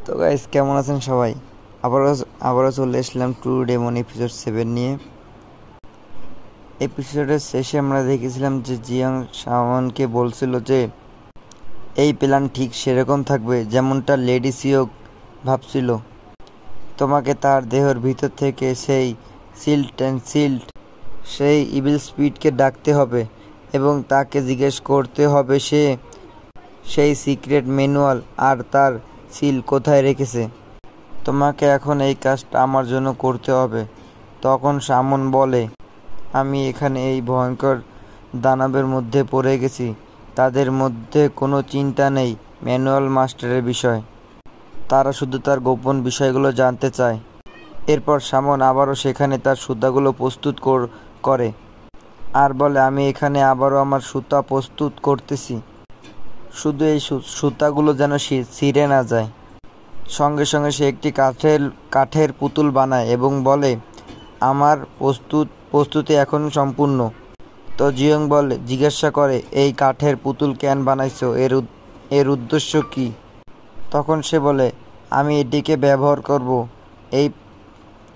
তো গাইস, কেমন আছেন সবাই? আবারও চলে আসলাম টু ডেমন এপিসোড 7 নিয়ে। এপিসোডের শেষে আমরা দেখেছিলাম যে জিয়াং শাওনকে বলছিল যে এই প্ল্যান ঠিক সেরকম থাকবে যেমনটা লেডি সিওক ভাবছিল। তোমাকে তার দেহের ভিতর থেকে সেই সেই ইভিল স্পিরিটকে ডাকতে হবে এবং তাকে জিজ্ঞেস করতে হবে সেই সিক্রেট ম্যানুয়াল আর তার সিল কোথায় রেখেছে। তোমাকে এখন এই কাজটা আমার জন্য করতে হবে। তখন শামন বলে, আমি এখানে এই ভয়ঙ্কর দানবের মধ্যে পড়ে গেছি। তাদের মধ্যে কোনো চিন্তা নেই ম্যানুয়াল মাস্টারের বিষয়, তারা শুধু তার গোপন বিষয়গুলো জানতে চায়। এরপর শামন আবারও সেখানে তার সুতাগুলো প্রস্তুত করে আর বলে, আমি এখানে আবারও আমার সুতা প্রস্তুত করতেছি, শুধু এই সুতাগুলো যেন ছিঁড়ে না যায়। সঙ্গে সঙ্গে সে একটি কাঠের পুতুল বানায় এবং বলে, আমার প্রস্তুতি এখন সম্পূর্ণ। তো জিয়ং জিজ্ঞাসা করে, এই কাঠের পুতুল কেন বানাইছো, এর উদ্দেশ্য কি? তখন সে বলে, আমি এটিকে ব্যবহার করব এই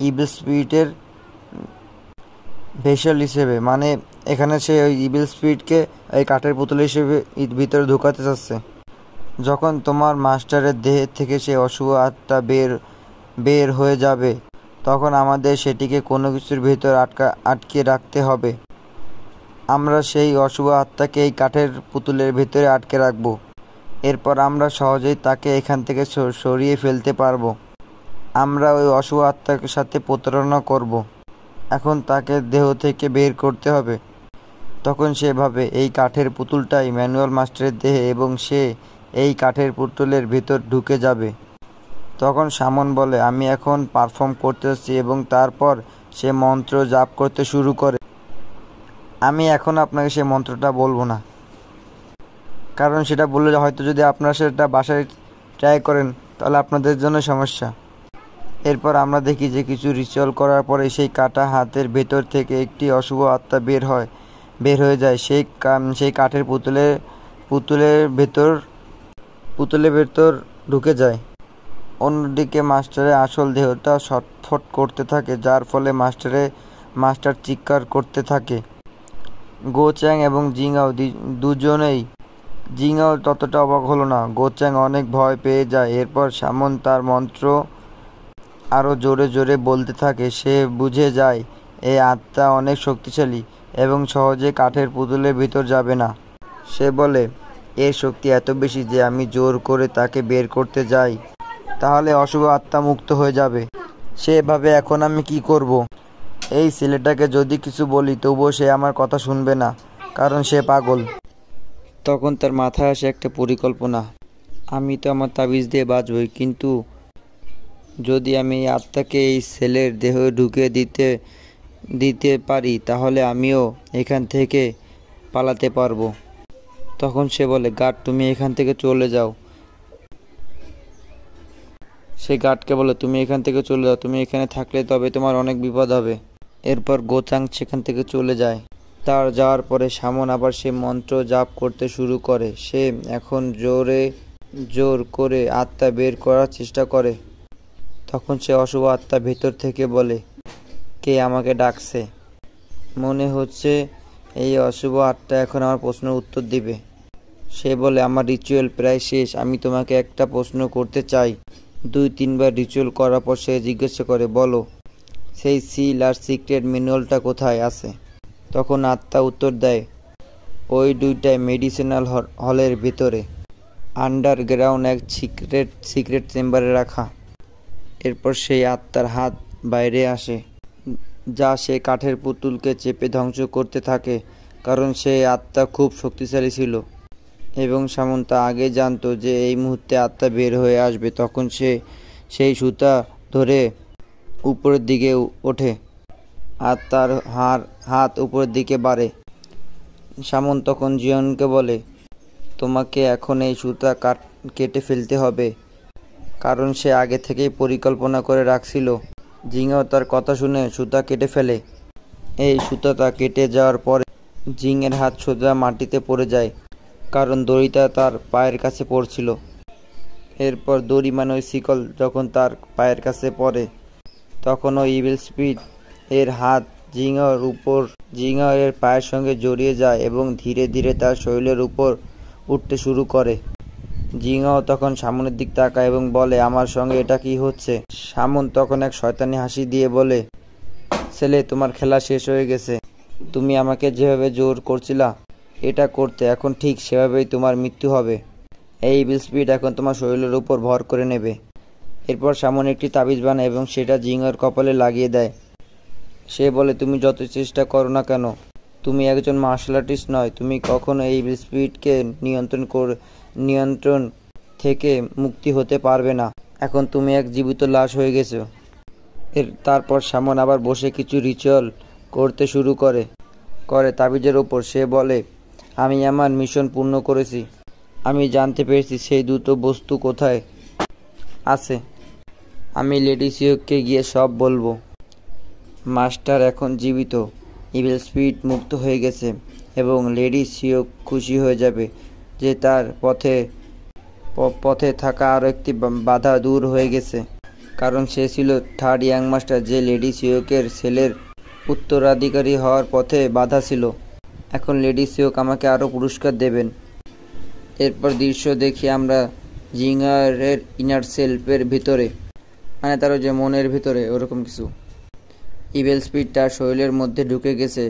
ইভিল স্পিরিটের ভেসেল হিসেবে। মানে এখানে সে ওই ইভিল স্পিরিটকে এই কাঠের পুতুল হিসেবে ভিতরে ঢুকাতে চাচ্ছে। যখন তোমার মাস্টারের দেহ থেকে সে অশুভ আত্মা বের হয়ে যাবে, তখন আমাদের সেটিকে কোনো কিছুর ভেতর আটকে রাখতে হবে। আমরা সেই অশুভ আত্মাকে এই কাঠের পুতুলের ভেতরে আটকে রাখব। এরপর আমরা সহজেই তাকে এখান থেকে সরিয়ে ফেলতে পারবো। আমরা ওই অশুভ আত্মার সাথে প্রতারণা করব। এখন তাকে দেহ থেকে বের করতে হবে। তখন সে ভাবে এই কাঠের পুতুলটাই ম্যানুয়াল মাস্টারের দেহে এবং সে এই কাঠের পুতুলের ভেতর ঢুকে যাবে। তখন শামন বলে, আমি এখন পারফর্ম করতে যাচ্ছি এবং তারপর সে মন্ত্র জাপ করতে শুরু করে। আমি এখন আপনাকে সে মন্ত্রটা বলবো না, কারণ সেটা বললে হয়তো যদি আপনারা সেটা বাসায় ট্রাই করেন তাহলে আপনাদের জন্য সমস্যা। এরপর আমরা দেখি যে কিছু রিচুয়াল করার পরে সেই কাটা হাতের ভেতর থেকে একটি অশুভ আত্মা বের হয়ে যায় সেই কাঠের পুতুলের ভেতর ঢুকে যায়। অন্যদিকে মাস্টারের আসল দেহটা ছটফট করতে থাকে, যার ফলে মাস্টার চিৎকার করতে থাকে। গো চ্যাং এবং জিংআও দুজনেই। জিংআও ততটা অবাক হলো না, গো চ্যাং অনেক ভয় পেয়ে যায়। এরপর শামন তার মন্ত্র আরও জোরে জোরে বলতে থাকে। সে বুঝে যায় এই আত্মা অনেক শক্তিশালী এবং সহজে কাঠের পুতুলের ভিতর যাবে না। সে বলে, এর শক্তি এত বেশি যে আমি জোর করে তাকে বের করতে যাই তাহলে অশুভ আত্মা মুক্ত হয়ে যাবে। সে ভাবে, এখন আমি কি করব? এই ছেলেটাকে যদি কিছু বলি তবুও সে আমার কথা শুনবে না, কারণ সে পাগল। তখন তার মাথায় আসে একটা পরিকল্পনা। আমি তো আমার তাবিজ দিয়ে বাঁচবই, কিন্তু যদি আমি এই আত্মাকে এই ছেলের দেহ ঢুকে দিতে পারি তাহলে আমিও এখান থেকে পালাতে পারবো। তখন সে বলে, গার্ড তুমি এখান থেকে চলে যাও। সে গার্ডকে বলে, তুমি এখান থেকে চলে যাও, তুমি এখানে থাকলে তবে তোমার অনেক বিপদ হবে। এরপর গোচাং সেখান থেকে চলে যায়। তার যাওয়ার পরে শামন আবার সে মন্ত্র জাপ করতে শুরু করে। সে এখন জোর করে আত্মা বের করার চেষ্টা করে। তখন সে অশুভ আত্মা ভেতর থেকে বলে, কে আমাকে ডাকছে? মনে হচ্ছে এই অশুভ আত্মা এখন আমার প্রশ্নের উত্তর দিবে। সে বলে, আমার রিচুয়াল প্রায় শেষ, আমি তোমাকে একটা প্রশ্ন করতে চাই। 2-3 বার রিচুয়াল করার পর সে জিজ্ঞাসা করে, বলো, সেই সিল আর সিক্রেট ম্যানুয়ালটা কোথায় আছে? তখন আত্মা উত্তর দেয়, ওই দুইটাই মেডিসিনাল হলের ভেতরে আন্ডারগ্রাউন্ড এক সিক্রেট চেম্বারে রাখা। এরপর সেই আত্মার হাত বাইরে আসে, যা সে কাঠের পুতুলকে চেপে ধ্বংস করতে থাকে, কারণ সেই আত্মা খুব শক্তিশালী ছিল এবং শামন তা আগে জানতো যে এই মুহূর্তে আত্মা বের হয়ে আসবে। তখন সে সেই সুতা ধরে উপরের দিকে ওঠে আর তার হাত উপরের দিকে বাড়ে। শামন তখন জিয়নকে বলে, তোমাকে এখন এই সুতা কেটে ফেলতে হবে, কারণ সে আগে থেকেই পরিকল্পনা করে রাখছিল। জিংও তার কথা শুনে সুতা কেটে ফেলে। এই সুতাটা কেটে যাওয়ার পরে জিংয়ের হাত সোজা মাটিতে পড়ে যায়, কারণ দড়িটা তার পায়ের কাছে পড়ছিল। এরপর দড়ি মানে ওই শিকল যখন তার পায়ের কাছে পড়ে তখন ওই ইভিল স্পিড এর হাত জিঙ্গাও এর পায়ের সঙ্গে জড়িয়ে যায় এবং ধীরে ধীরে তার শরীরের উপর উঠতে শুরু করে। জিঙ্গাও তখন সামনের দিক তাকায় এবং বলে, আমার সঙ্গে এটা কি হচ্ছে? সামন তখন এক শয়তানি হাসি দিয়ে বলে, ছেলে, তোমার খেলা শেষ হয়ে গেছে। তুমি আমাকে যেভাবে জোর করছিলা এটা করতে, এখন ঠিক সেভাবেই তোমার মৃত্যু হবে। এই ইভিল স্পিড এখন তোমার শরীরের উপর ভর করে নেবে। এরপর সামন একটি তাবিজ বানায় এবং সেটা জিঙ্গার কপালে লাগিয়ে দেয়। সে বলে, তুমি যত চেষ্টা করো না কেন, তুমি একজন মার্শাল আর্টিস্ট নয়, তুমি কখনো এই ইভিল স্পিডকে নিয়ন্ত্রণ থেকে মুক্তি হতে পারবে না। এখন তুমি এক জীবিত লাশ হয়ে গেছো। তারপর সামন আবার বসে কিছু রিচুয়াল করতে শুরু করে তাবিজের ওপর। সে বলে, আমি আমার মিশন পূর্ণ করেছি। আমি জানতে পেরেছি সেই দুটো বস্তু কোথায় আছে। আমি লেডি সিওককে গিয়ে সব বলবো। মাস্টার এখন জীবিত, ইভিল স্পিড মুক্ত হয়ে গেছে এবং লেডি সিওক খুশি হয়ে যাবে যে তার পথে থাকা আরও একটি বাধা দূর হয়ে গেছে, কারণ সে ছিল থার্ড ইয়াং মাস্টার, যে লেডি সিওকের ছেলের উত্তরাধিকারী হওয়ার পথে বাধা ছিল। এখন লেডি সিওক আমাকে আরও পুরস্কার দেবেন। এরপর দৃশ্য দেখি আমরা জিঙ্গারের ইনার সেলফের ভিতরে, মানে তার যে মনের ভিতরে ওরকম কিছু। ইভিল স্পিড তার শরীরের মধ্যে ঢুকে গেছে।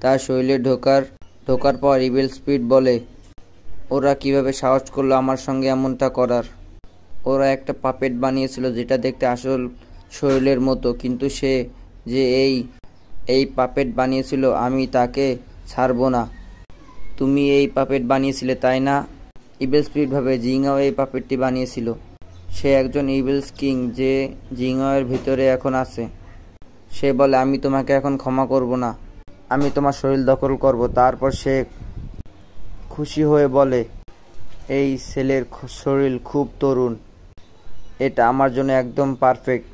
তার শরীরে ঢোকার পর ইভিল স্পিড বলে, ওরা কিভাবে সাহস করলো আমার সঙ্গে এমনটা করার? ওরা একটা পাপেট বানিয়েছিল যেটা দেখতে আসল শরীরের মতো, কিন্তু সে যে এই পাপেট বানিয়েছিল, আমি তাকে ছাড়বো না। তুমি এই পাপেট বানিয়েছিলে, তাই না? ইভিল স্পিড ভাবে জিঙ্গাও এই পাপেটটি বানিয়েছিল। সে একজন ইভিল কিং যে জিঙ্গাওয়ের ভিতরে এখন আছে। সে বলে, আমি তোমাকে এখন ক্ষমা করব না, আমি তোমার শরীর দখল করব। তারপর সে খুশি হয়ে বলে, এই ছেলের শরীর খুব তরুণ, এটা আমার জন্য একদম পারফেক্ট।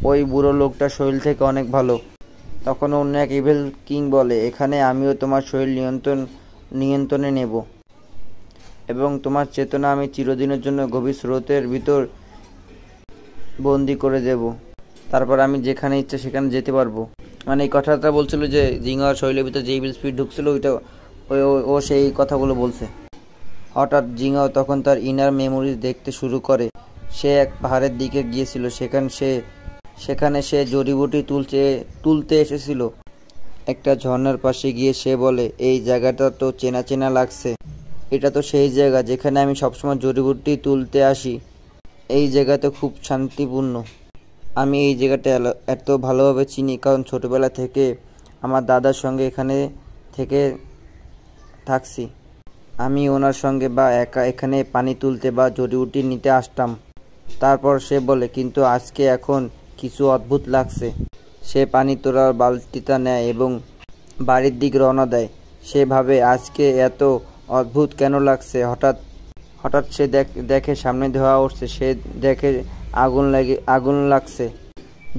ওই বুড়ো লোকটার শরীর থেকে অনেক ভালো। তখন অন্য এক ইভিল কিং বলে, এখানে আমিও তোমার শরীর নিয়ন্ত্রণে নেব এবং তোমার চেতনা আমি চিরদিনের জন্য গভীর স্রোতের ভিতর বন্দি করে দেব। তারপর আমি যেখানে ইচ্ছা সেখানে যেতে পারবো। মানে এই কথাটা বলছিল যে জিঙ্গার শরীরের ভিতরে যে ইভিল স্পিড ঢুকছিল ওইটা ও সেই কথাগুলো বলছে। হঠাৎ জিঙ্গাও তখন তার ইনার মেমোরিজ দেখতে শুরু করে। সে এক পাহাড়ের দিকে গিয়েছিল, সেখানে সে জড়িবুটি তুলতে এসেছিল। একটা ঝর্ণার পাশে গিয়ে সে বলে, এই জায়গাটা তো চেনা চেনা লাগছে। এটা তো সেই জায়গা যেখানে আমি সবসময় জড়িবুটি তুলতে আসি। এই জায়গাটা খুব শান্তিপূর্ণ। আমি এই জায়গাটা এত ভালোভাবে চিনি কারণ ছোটবেলা থেকে আমার দাদার সঙ্গে এখানে থেকে থাকছি। আমি ওনার সঙ্গে বা একা এখানে পানি তুলতে বা জড়িবুটি নিতে আসতাম। তারপর সে বলে, কিন্তু আজকে এখন কিছু অদ্ভুত লাগছে। সে পানি তোলার বালতিটা নেয় এবং বাড়ির দিক রওনা দেয়। সে ভাবে, আজকে এত অদ্ভুত কেন লাগছে? হঠাৎ সে দেখে সামনে ধোঁয়া উঠছে। সে দেখে আগুন লাগছে,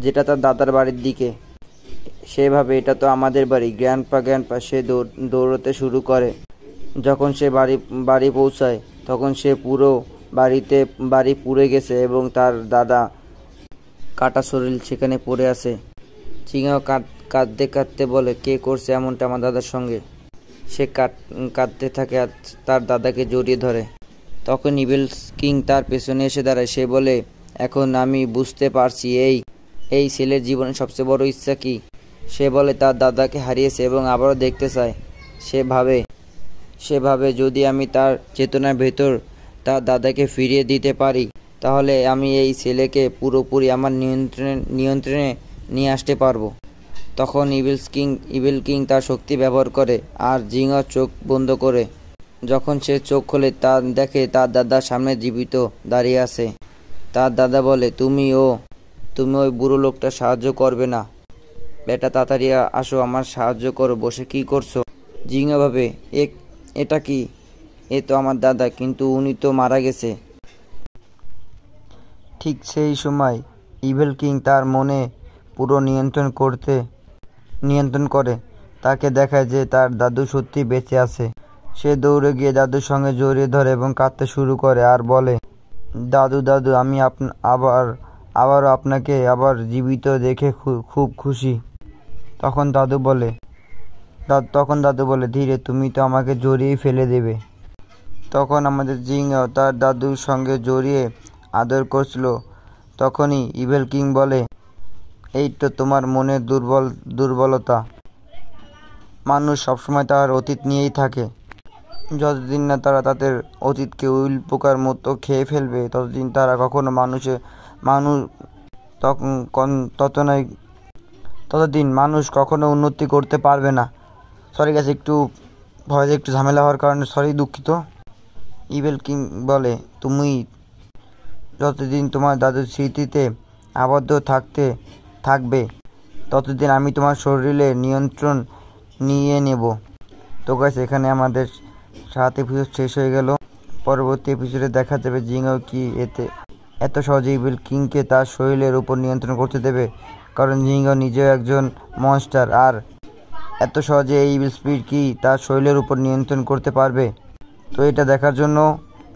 যেটা তার দাদার বাড়ির দিকে। সে ভাবে, এটা তো আমাদের বাড়ি, গ্র্যান্ডপা। সে দৌড়তে শুরু করে। যখন সে বাড়ি পৌঁছায় তখন সে পুরো বাড়ি পুড়ে গেছে এবং তার দাদা কাটা শরীর সেখানে পড়ে আছে। জিঙ্গাও কাঁদতে কাঁদতে বলে, কে করছে এমনটা আমার দাদার সঙ্গে? সে কাঁদতে থাকে আর তার দাদাকে জড়িয়ে ধরে। তখন ইভিল কিং তার পেছনে এসে দাঁড়ায়। সে বলে, এখন আমি বুঝতে পারছি এই ছেলের জীবনের সবচেয়ে বড় ইচ্ছা কি। সে বলে তার দাদাকে হারিয়েছে এবং আবারও দেখতে চায়। সে ভাবে যদি আমি তার চেতনার ভেতর তার দাদাকে ফিরিয়ে দিতে পারি তাহলে আমি এই ছেলেকে পুরোপুরি আমার নিয়ন্ত্রণে নিয়ে আসতে পারবো। তখন ইভিল কিং তার শক্তি ব্যবহার করে আর জিঙ্গা চোখ বন্ধ করে। যখন সে চোখ খোলে দেখে তার দাদার সামনে জীবিত দাঁড়িয়ে আছে। তার দাদা বলে, তুমি ওই বুড়ো লোকটা সাহায্য করবে না? বেটা, তাড়াতাড়ি আসো, আমার সাহায্য করো। বসে কি করছো? জিঙ্গা ভাবে, এটা কি? এ তো আমার দাদা, কিন্তু উনি তো মারা গেছে। ঠিক সেই সময় ইভিল কিং তার মনে পুরো নিয়ন্ত্রণ করে। তাকে দেখায় যে তার দাদু সত্যি বেঁচে আছে। সে দৌড়ে গিয়ে দাদুর সঙ্গে জড়িয়ে ধরে এবং কাঁদতে শুরু করে আর বলে, দাদু দাদু আমি আবারও আপনাকে আবার জীবিত দেখে খুব খুশি। তখন দাদু বলে ধীরে, তুমি তো আমাকে জড়িয়েই ফেলে দেবে। তখন আমাদের জিঙ্গাও তার দাদুর সঙ্গে জড়িয়ে আদর করছিল। তখনই ইভেল কিং বলে, এই তো তোমার মনের দুর্বলতা। মানুষ সবসময় তার অতীত নিয়েই থাকে। যতদিন না তারা তাদের অতীতকে উইল পোকার মতো খেয়ে ফেলবে, ততদিন তারা কখনো ততদিন মানুষ কখনো উন্নতি করতে পারবে না। সরি গাছ, একটু ভয়েসে একটু ঝামেলা হওয়ার কারণে সরি, দুঃখিত। ইভেল কিং বলে, তুমি যতদিন তোমার দাদুর স্মৃতিতে আবদ্ধ থাকবে ততদিন আমি তোমার শরীরে নিয়ন্ত্রণ নিয়ে নেব। তো গাইস, এখানে আমাদের 7 এপিসোড শেষ হয়ে গেল। পরবর্তী এপিসোডে দেখা যাবে জিঙ্গাও কি এত সহজে ইভিল কিংকে তার শরীরের উপর নিয়ন্ত্রণ করতে দেবে, কারণ জিঙ্গাও নিজেও একজন মনস্টার, আর এত সহজে এই ইভিল স্পিরিট কি তার শরীরের উপর নিয়ন্ত্রণ করতে পারবে। তো এটা দেখার জন্য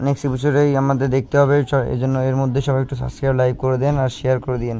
নেক্সট এপিসোডেই আমাদের দেখতে হবে। এই জন্য এর মধ্যে সবাই একটু সাবস্ক্রাইব, লাইক করে দেন আর শেয়ার করে দিন।